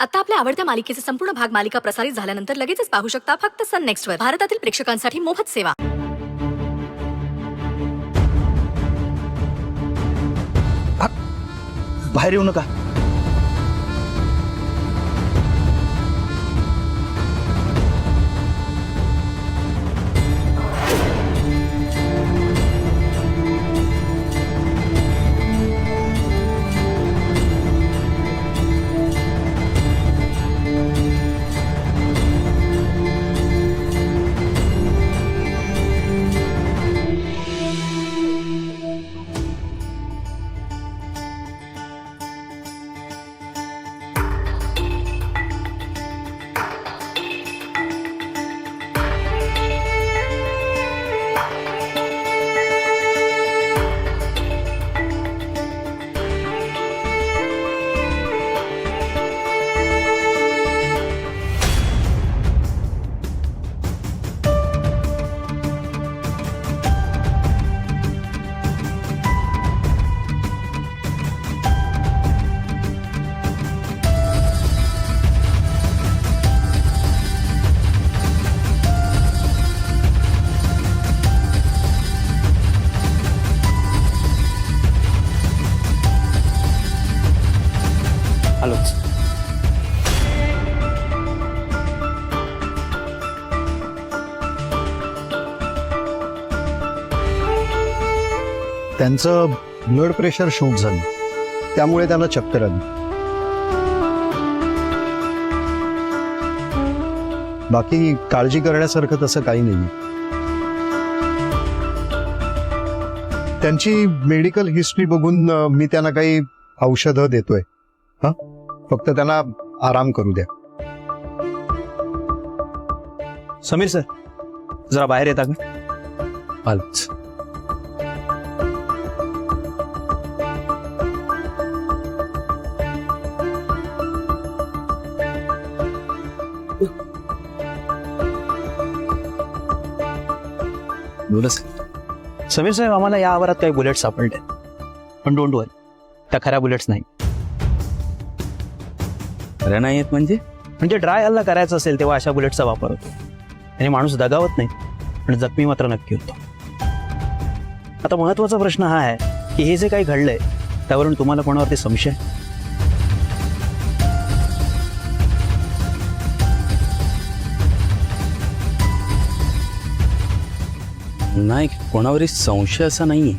आता आपल्या आवडत्या मालिकेचे संपूर्ण भाग मालिका प्रसारित झाल्यानंतर लगेचच पाहू शकता फक्त सन नेक्स्टवर. भारतातील प्रेक्षकांसाठी मोफत सेवा. बाहेर येऊ नका. आलोच. त्यांचं ब्लड प्रेशर शूट झालं, त्यामुळे त्याला चक्कर आली. बाकी काळजी करण्यासारखं तसं काही नाही. त्यांची मेडिकल हिस्ट्री बघून मी त्यांना काही औषधं देतोय. हा, फक्त त्यांना आराम करू द्या. समीर सर, जरा बाहेर येता का? आलच. बोला समीर साहेब, आम्हाला या आवारात काही बुलेट्स सापडले, पण डोंट वरी, त्या खऱ्या बुलेट्स नाही. खऱ्या नाही आहेत म्हणजे ड्राय हल्ला करायचा असेल तेव्हा अशा बुलेटचा वापर होतो आणि माणूस दगावत नाही, पण जखमी मात्र नक्की होतो. आता महत्वाचा प्रश्न हा आहे की हे जे काही घडलंय त्यावरून तुम्हाला कोणावरती संशय? नाही, कोणावरही संशय असा नाहीये.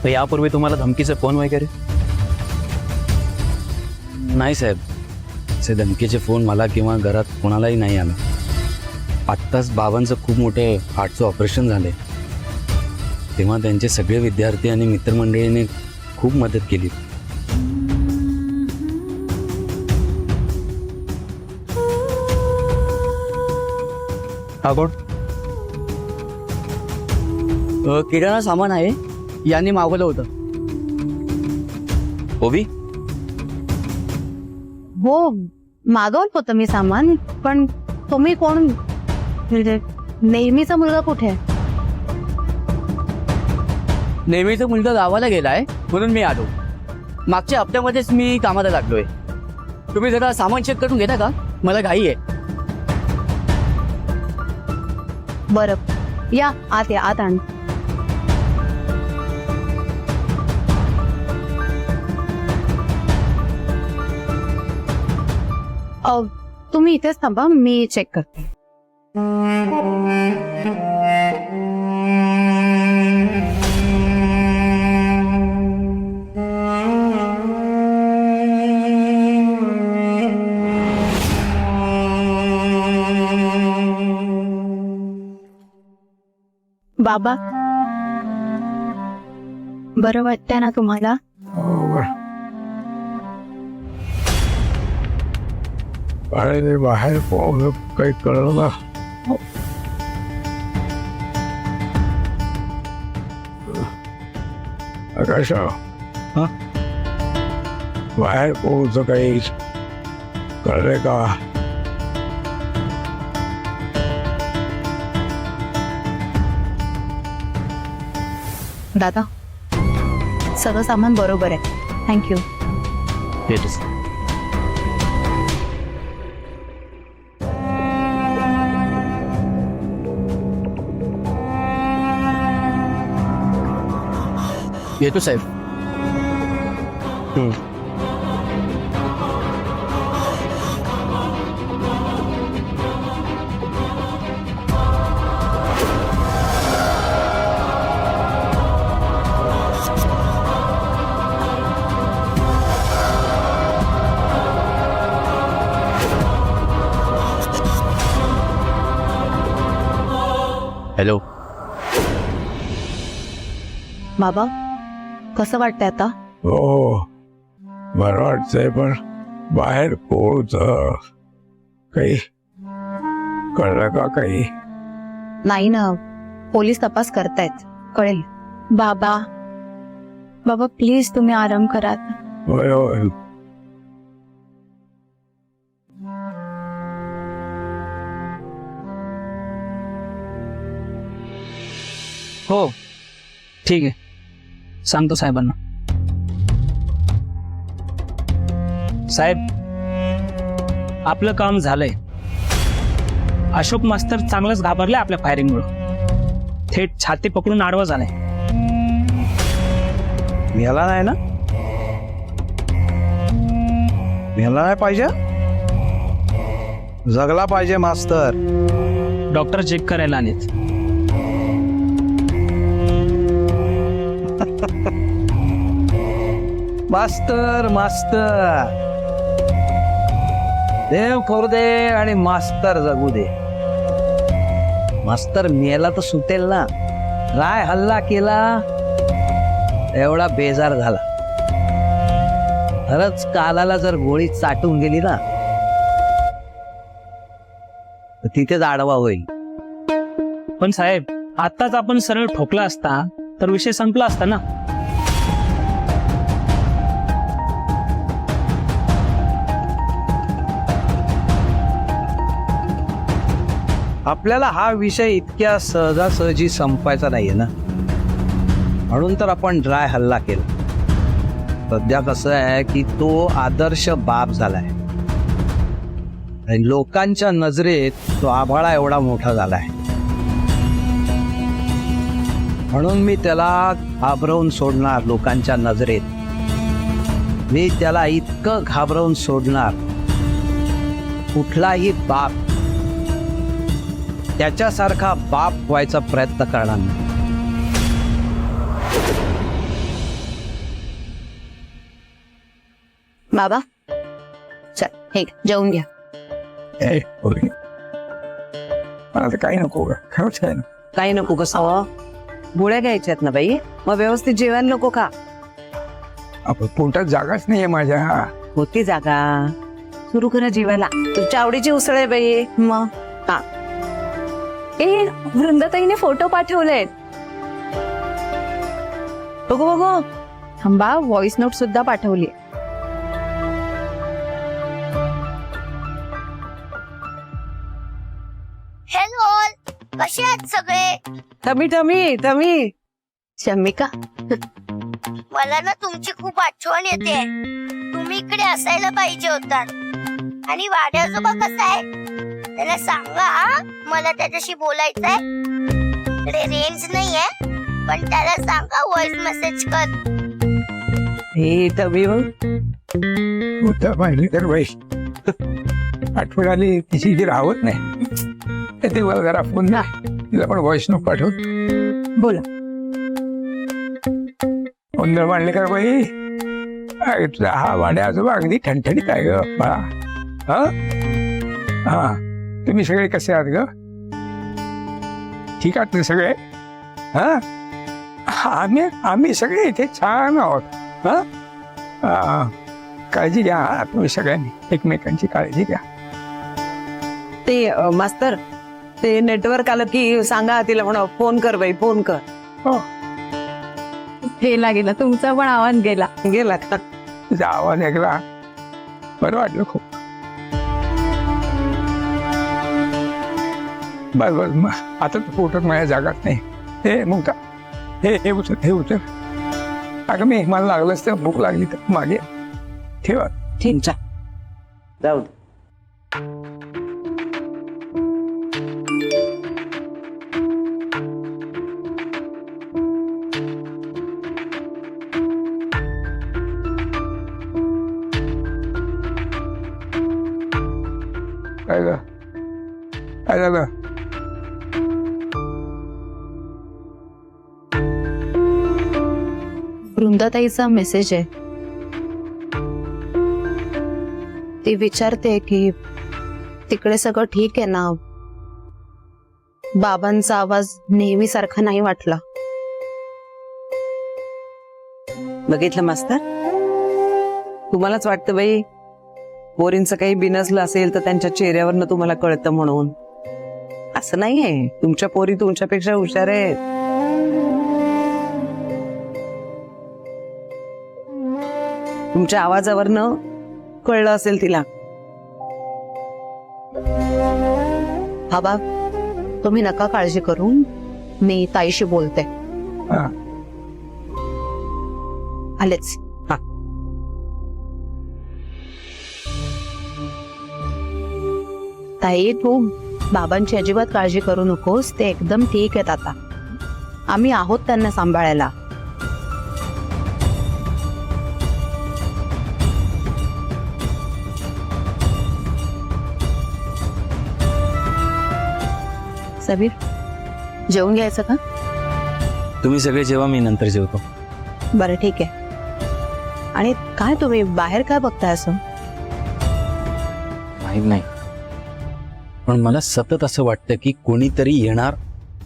तर यापूर्वी तुम्हाला धमकीचे फोन वगैरे? नाही साहेब, असे धमकीचे फोन मला किंवा घरात कोणालाही नाही आला. आत्ताच बाबांचं खूप मोठं हार्टचं ऑपरेशन झालंय, तेव्हा त्यांचे सगळे विद्यार्थी आणि मित्रमंडळीने खूप मदत केली. हा कोण? किराणा सामान आहे, यांनी मागवलं होतं. ओवी, हो, मागवलं होतं मी सामान, पण तुम्ही कोण? म्हणजे नेहमीचा मुलगा कुठे आहे? नेहमीचा मुलगा गावाला गेलाय म्हणून मी आलो. मागच्या हप्त्यामध्येच मी कामाला लागलोय. तुम्ही जरा सामान चेक करून घेता का? मला घाई आहे. बरं, या आत, या आत आण. तुम्ही इथेच थांबा, मी चेक करते. बाबा, बरं वाटतंय ना तुम्हाला? अरे बाहेर पाहून काही कळलं ना. आकाश, हा? बाहेर पाहूचं काही कळलंय का? दादा, सगळं सामान बरोबर आहे. थँक्यू. येतोच. येतो साहेब. हॅलो. बाबा कसं वाटतंय आता? हो बरं वाटतंय, पण बाहेर कोण होतं? काही कळलं का काही? नाही ना, पोलीस तपास करतायत, कळेल. बाबा बाबा प्लीज तुम्ही आराम करा. होय होय. हो ठीक आहे, सांगतो साहेबांना. साहेब आपलं काम झालंय. अशोक मास्तर चांगलंच घाबरले आपल्या फायरिंगमुळे. थेट छाती पकडून आडवा झालाय. मेला नाही ना? मेला नाही पाहिजे, जगला पाहिजे मास्तर. डॉक्टर चेक करायला आलेत. मास्तर मास्तर देव करू दे आणि मास्तर जगू दे. मास्तर मेला तर सुटेल ना. राय हल्ला केला एवढा बेजार झाला. खरंच कालाला जर गोळी चाटून गेली ना तर तिथेच आडवा होईल. पण साहेब आताच आपण सरळ ठोकला असता तर विषय संपला असता ना. आपल्याला हा विषय इतक्या सहजासहजी संपायचा नाहीये ना, म्हणून तर आपण ड्राय हल्ला केला. सध्या कसं आहे की तो आदर्श बाप झालाय आणि लोकांच्या नजरेत तो आभाळा एवढा मोठा झालाय. म्हणून मी त्याला घाबरवून सोडणार. लोकांच्या नजरेत मी त्याला इतकं घाबरवून सोडणार, कुठलाही बाप त्याच्यासारखा बाप व्हायचा प्रयत्न करणार नाही. बाबा चल हे जेवून घ्या. ए होय. मला तर काही नको ग, खरंच काही नको. काही नको कसं गोळ्या घ्यायच्यात ना बाई, मग व्यवस्थित जेवण नको का? आपण पोटात जागाच नाहीये माझ्या. होती जागा, सुरू करा जेवायला. तुमच्या आवडीची उसळ आहे बाई. मग हा ए वृंदाताईने फोटो पाठवलेत. बघू बघू. थांबा, व्हॉइस नोट सुद्धा पाठवली. हॅलो, कसे आहेत सगळे? Tummy tummy tummy. शमिका मला ना तुमची खूप आठवण येते. तुम्ही इकडे असायला पाहिजे होतात. आणि वाड्याजोबा कसा आहे त्याला सांगा हा, मला त्याच्याशी बोलायचंय. इकडे रेंज नाहीये, पण त्याला सांगा व्हॉइस मेसेज कर. हे टमी होतं पाहिजे तर बाई आठवण आली तिची जी राहत नाही. ते मला जरा फोन ना, तिला पण व्हॉइस नोट पाठव. बोला. फोन जर मांडले कर बाई. तुझा हा वाड्या आजोबा अगदी ठणठणीत आहे ग बाळा. हा हा, तुम्ही सगळे कसे आहात ग? ठीक आहात ना सगळे? हा आम्ही सगळे इथे छान आहोत. हा काळजी घ्या तुम्ही सगळ्यांनी, एकमेकांची काळजी घ्या. ते मास्तर ते नेटवर्क आलं की सांगा तिला म्हणा फोन कर बाई, फोन कर. हो गेला गेला तुमचा पण आवाज गेला. गेला का? तुझा आवाज ऐकला बरं वाटलं खूप. बस बस मग आता तर पोटात माझ्या जागाच नाही. हे मग का हे उचल. अगं मी मला लागलंच तर भूक लागली तर मागे ठेवा. ठीक चा जाऊ. काय ग काय झालं? वृंदाताईचा मेसेज आहे. ती विचारते की तिकडे सगळं ठीक आहे ना. बाबांचा आवाज नेहमीसारखा नाही वाटला. बघितलं मास्तर, तुम्हालाच वाटतं बाई पोरींचं काही बिनसलं असेल तर त्यांच्या चेहऱ्यावरनं तुम्हाला कळतं म्हणून. असं नाहीये, तुमच्या पोरी तुमच्यापेक्षा हुशार आहेत. तुमच्या आवाजावरनं कळलं असेल तिला. बाबा तुम्ही नका काळजी करू, मी ताईशी बोलते. हा. आलेच. ताई तू बाबांची अजिबात काळजी करू नकोस, ते एकदम ठीक आहेत आता. आम्ही आहोत त्यांना सांभाळायला. सबीर जेवून घ्यायचं का? तुम्ही सगळे जेव्हा मी नंतर जेवतो. बरं ठीक आहे. आणि काय तुम्ही बाहेर काय बघताय असं? माहित नाही, पण मला सतत असं वाटतं की कोणीतरी येणार,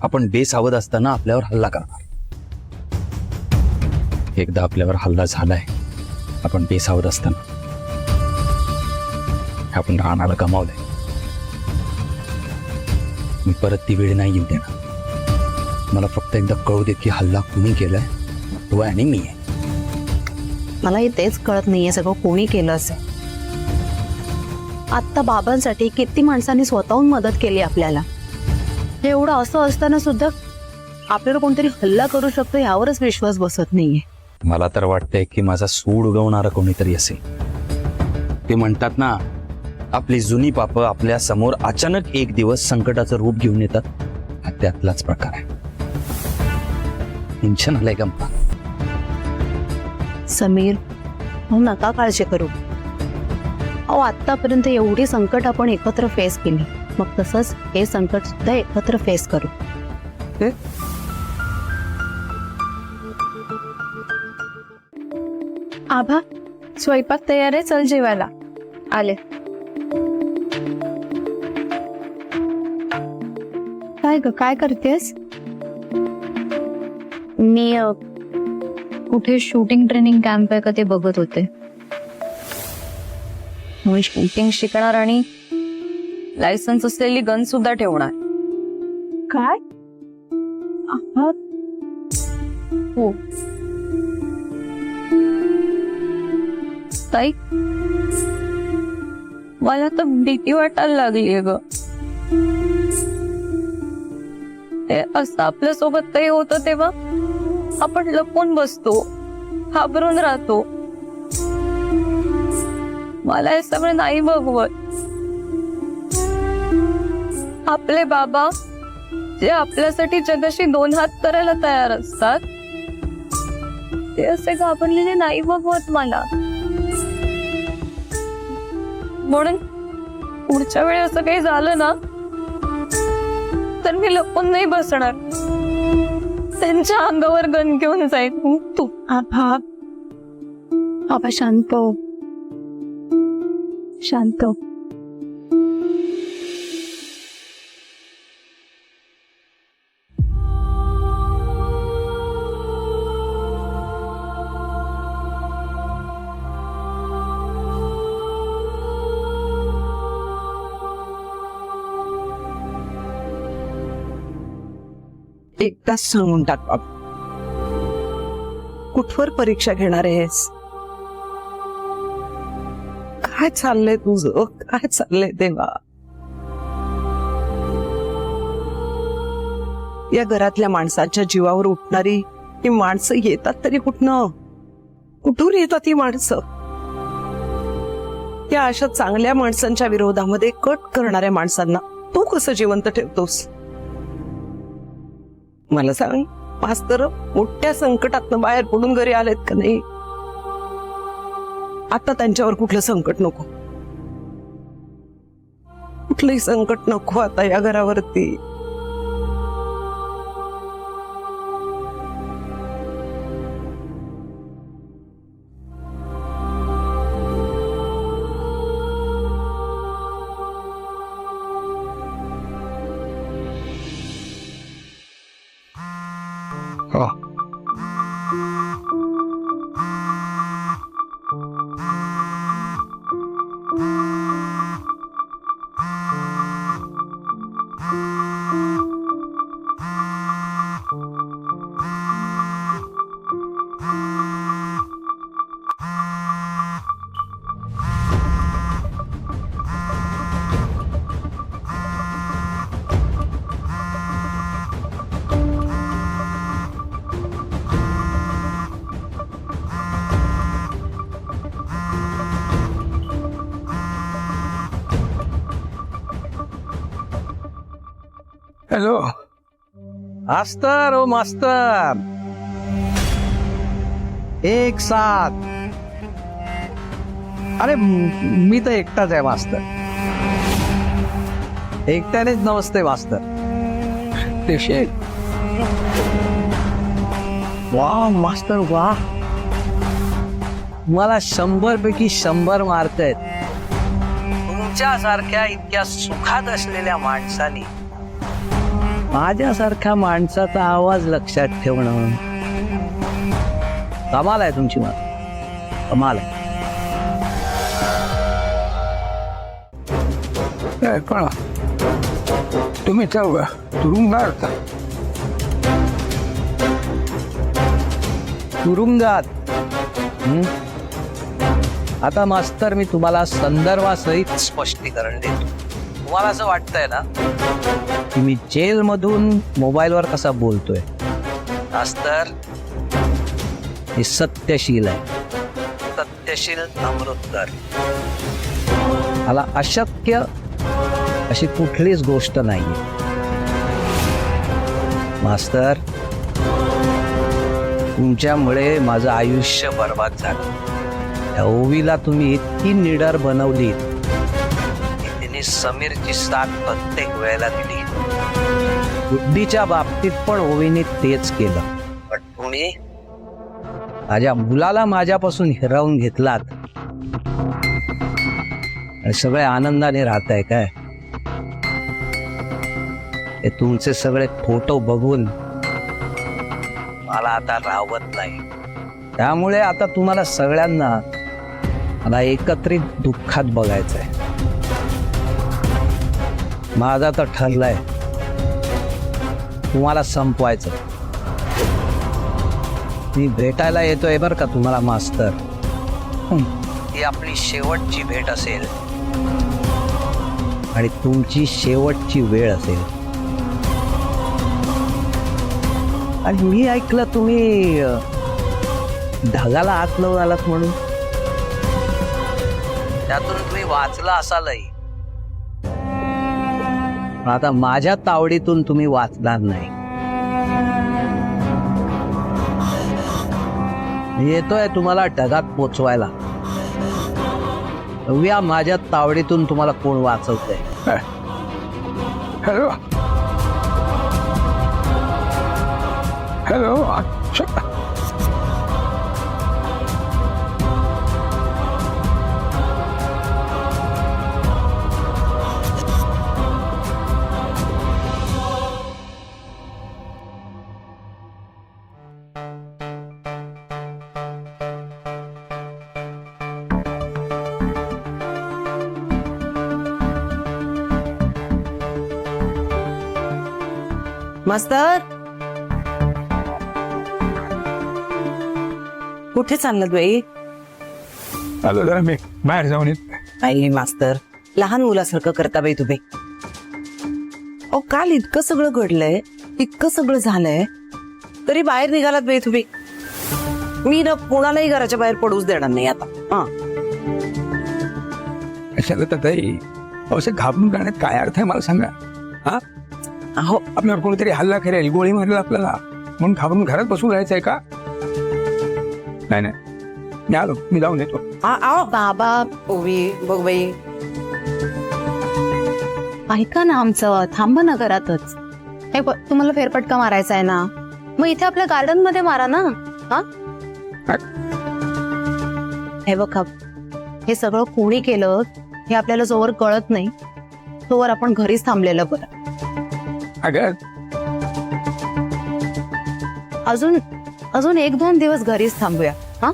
आपण बेसावध असताना आपल्यावर हल्ला करणार. एकदा आपल्यावर हल्ला झालाय, आपण बेसावध असताना. आपण रानाला गमावलंय. मी परत ती वेळ नाही येऊ देणार. मला फक्त एकदा कळू दे की हल्ला कुणी केलाय, तो आणि मी आहे. मलाही तेच कळत नाहीये सगळं कोणी केलं असेल. आत्ता बाबांसाठी किती माणसांनी स्वतःहून मदत केली आपल्याला. हे एवढं असं असताना सुद्धा आपल्याला कोणतरी हल्ला करू शकतो यावरच विश्वास बसत नाहीये. मला तर वाटतंय की माझा सूड उगवणारा कोणीतरी असेल. ते म्हणतात ना, आपली जुनी पापं आपल्या समोर अचानक एक दिवस संकटाचं रूप घेऊन येतात. हा त्यातलाच प्रकार आहे. टेन्शन आलंय गंपा. समीर नका काळजी करू. अहो आतापर्यंत एवढी संकट आपण एकत्र फेस केली, मग तसंच हे संकट सुद्धा एकत्र फेस करू. आभा स्वयंपाक तयार आहे, चल जेवायला. आले. काय ग काय करतेस? मी कुठे शूटिंग ट्रेनिंग कॅम्प आहे का ते बघत होते. मी शूटिंग शिकणार आणि लायसन्स असलेली गन सुद्धा ठेवणार. काय? हो ताई, मला तर भीती वाटायला लागलीये ग. असं आपल्या सोबत काही होतं तेव्हा आपण लपून बसतो, घाबरून राहतो. मला हे सगळं नाही बघवत. आपले बाबा जे आपल्यासाठी जगाशी दोन हात करायला तयार असतात, ते असे घाबरलेले नाही बघवत मला. म्हणून पुढच्या वेळी असं काही झालं ना, तर मी लपून नाही बसणार. त्यांच्या अंगावर गन घेऊन जाईन. तू आभा आभा शांत हो. शांत हो. एकदाच सांगून टाक बाप, कुठवर परीक्षा घेणार आहेस? काय चाललंय तुझं? काय चाललंय तेव्हा? या घरातल्या माणसाच्या जीवावर उठणारी ही माणसं येतात तरी कुठनं? कुठून येतात ही माणसं? या अशा चांगल्या माणसांच्या विरोधामध्ये कट करणाऱ्या माणसांना तू कसं जिवंत ठेवतोस? मला सांग, मास्तर मोठ्या संकटातनं बाहेर पडून घरी आलेत का नाही? आता त्यांच्यावर कुठलं संकट नको. कुठलंही संकट नको आता या घरावरती. हो. हॅलो. मास्तर ओ मास्तर, एक साथ. अरे मी तर एकटाच आहे मास्तर, एकट्यानेच नमस्ते मास्तर. ते शेठ. वा मास्तर वा, मला 100 पैकी 100 मार्क आहेत. तुमच्यासारख्या इतक्या सुखात असलेल्या माणसानी माझ्यासारख्या माणसाचा आवाज लक्षात ठेवणं कमाल आहे तुमची. मला कमाल आहे. पण तुम्ही चौघ तुरुंगात. तुरुंगात. आता मास्तर मी तुम्हाला संदर्भासहित स्पष्टीकरण देतो. तुम्हाला असं वाटतंय ना की मी जेल मधून मोबाईलवर कसा बोलतोय. मास्तर हे सत्यशील आहे, सत्यशील अमृतकर. मला अशक्य अशी कुठलीच गोष्ट नाहीये मास्तर. तुमच्यामुळे माझं आयुष्य बर्बाद झालं. त्या ओवीला तुम्ही इतकी निडर बनवलीत की तिने समीरची साथ प्रत्येक वेळेला दिली. बुद्धीच्या बाबतीत पण ओवीने तेच केलं. पण तुम्ही माझ्या मुलाला माझ्यापासून हिरावून घेतलात आणि सगळे आनंदाने राहताय काय. हे तुमचे सगळे फोटो बघून मला आता राहवत नाही. त्यामुळे आता तुम्हाला सगळ्यांना मला एकत्रित दुःखात बघायचंय. माझा तर ठरलाय तुम्हाला संपवायचं. मी भेटायला येतोय बरं का तुम्हाला मास्तर. ही आपली शेवटची भेट असेल आणि तुमची शेवटची वेळ असेल. आणि मी ऐकलं तुम्ही ढगाला हात लावून आलात म्हणून. त्यातून तुम्ही वाचला असालही, आता माझ्या तावडीतून तुम्ही वाचणार नाही. मी येतोय तुम्हाला ढगात पोचवायला. या माझ्या तावडीतून तुम्हाला कोण वाचवतंय. हॅलो. हॅलो. मास्तर कुठे चाललात बाई. आलो जरा मी बाहेर जाऊन येत. बाई मास्तर लहान मुलासारखं करता बाई तुम्ही. अहो काल इतकं सगळं घडलंय, इतकं सगळं झालंय, तरी बाहेर निघालात बाई तुम्ही. मी ना कोणालाही घराच्या बाहेर पडूच देणार नाही आता. हा कशाला तर ताई असं घाबरून जाण्यात काय अर्थ आहे मला सांगा. हा अहो आपल्यावर कोणीतरी हल्ला करेल, गोळी मारेल आपल्याला म्हणून घाबरून घरात बसून राहायचंय का. नाही नाही मी आलो, मी जाऊन येतो. बाबा ओवी बघ बाई ऐका ना आमचं, थांबा ना घरातच. हे तुम्हाला फेरफटका मारायचा आहे ना, मग इथे आपल्या गार्डन मध्ये मारा ना. हा हे बघा, हे सगळं कोणी केलं हे आपल्याला जोवर कळत नाही तोवर आपण घरीच थांबलेलं बरं. अगं अजून 1-2 दिवस घरीच थांबूया. हा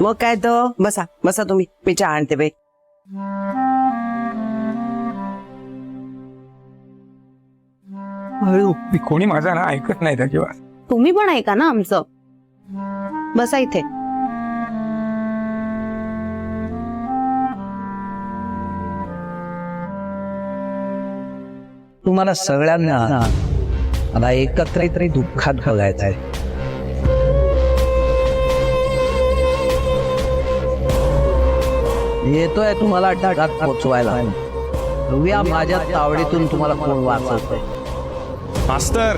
मग काय तर बसा बसा तुम्ही, मी चहा आणते बाई. मी कोणी माझा ना ऐकत नाही अजिबात. तुम्ही पण ऐका ना आमचं. बसा इथे. तुम्हाला सगळ्यांना मला एकत्रित दुःखात बघायचं आहे. येतोय तुम्हाला डाटात पोचवायला. बघूया माझ्या तावडीतून तुम्हाला कोण वाचवतंय. मास्तर